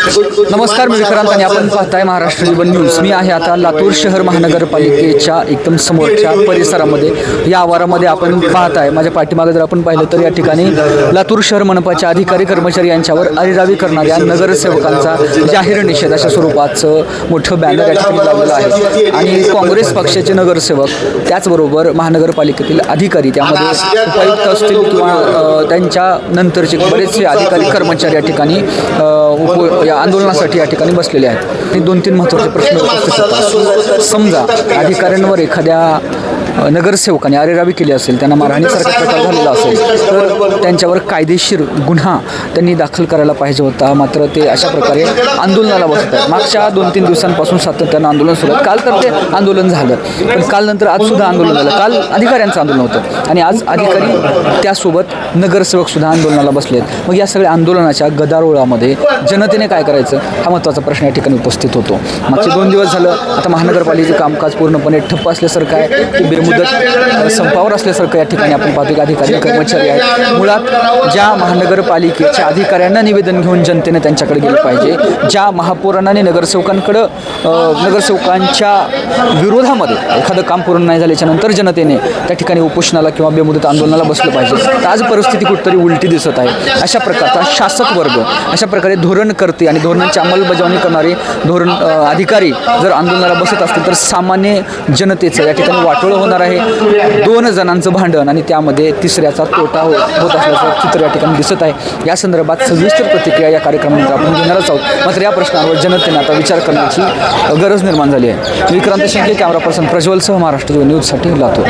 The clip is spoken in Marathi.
नमस्कार, मी विक्रांत आणि आपण पाहताय महाराष्ट्र जीवन न्यूज. मी आहे आता लातूर शहर महानगरपालिकेच्या एकदम समोरच्या परिसरामध्ये. या आवारामध्ये आपण पाहताय, माझ्या पाठीमागे जर आपण पाहिलं तर या ठिकाणी लातूर शहर मनपाच्या अधिकारी कर्मचारी यांच्यावर अरेरावी करणाऱ्या नगरसेवकांचा जाहीर निषेध अशा स्वरूपाचं मोठं बॅनर या ठिकाणी लावलेलं आहे. आणि काँग्रेस पक्षाचे नगरसेवक, त्याचबरोबर महानगरपालिकेतील अधिकारी, त्यामध्ये उपायुक्त असतील किंवा त्यांच्या नंतरचे बरेचसे अधिकारी कर्मचारी या ठिकाणी या आंदोलनासाठी या ठिकाणी बसलेले आहेत. 2-3 महत्त्वाचे प्रश्न उपस्थित होतात. समजा अधिकाऱ्यांवर एखाद्या नगरसेवकाने अरेरावी केली असेल, त्यांना मारहाणीसारखा प्रकार झालेला असेल, तर त्यांच्यावर कायदेशीर गुन्हा त्यांनी दाखल करायला पाहिजे होता. मात्र ते अशा प्रकारे आंदोलनाला बसत आहेत. मागच्या 2-3 दिवसांपासून सातत्यानं आंदोलन सुरू आहे. काल तर ते आंदोलन झालं, पण काल नंतर आज सुद्धा आंदोलन झालं. काल अधिकाऱ्यांचं आंदोलन होतं आणि आज अधिकारी त्यासोबत नगरसेवकसुद्धा आंदोलनाला बसले आहेत. मग या सगळ्या आंदोलनाच्या गदारोळामध्ये जनतेने काय करायचं, हा महत्त्वाचा प्रश्न या ठिकाणी उपस्थित होतो. मागचे 2 दिवस झालं आता महानगरपालिकेचे कामकाज पूर्णपणे ठप्प असल्यासारखं आहे, की मुदत संपावर असल्यासारखं या ठिकाणी आपण पाहतो. अधिकारी कर्मचारी आहेत. मुळात ज्या महानगरपालिकेच्या अधिकाऱ्यांना निवेदन घेऊन जनतेने त्यांच्याकडे गेलं पाहिजे, ज्या महापौरांना नगरसेवकांकडं नगरसेवकांच्या विरोधामध्ये एखादं काम पूर्ण नाही झाल्याच्या नंतर जनतेने त्या ठिकाणी उपोषणाला किंवा बेमुदत आंदोलनाला बसलं पाहिजे. तर आज परिस्थिती कुठेतरी उलटी दिसत आहे. अशा प्रकारचा शासक वर्ग, अशा प्रकारे धोरणकर्ते आणि धोरणांची अंमलबजावणी करणारे अधिकारी जर आंदोलनाला बसत असतील तर सामान्य जनतेचं या ठिकाणी वाटोळं होणार आहे. 2 जणांचं भांडण आणि त्यामध्ये तिसऱ्याचा तोटा होत असल्याचं चित्र या ठिकाणी दिसत आहे. या संदर्भात सविस्तर प्रतिक्रिया या कार्यक्रमानंतर आपण घेणारच आहोत. मात्र या प्रश्नावर जनतेने आता विचार करण्याची गरज निर्माण झाली आहे. विक्रांत शिंदे, कॅमेरा पर्सन प्रज्वलसह महाराष्ट्र न्यूजसाठी लातूर.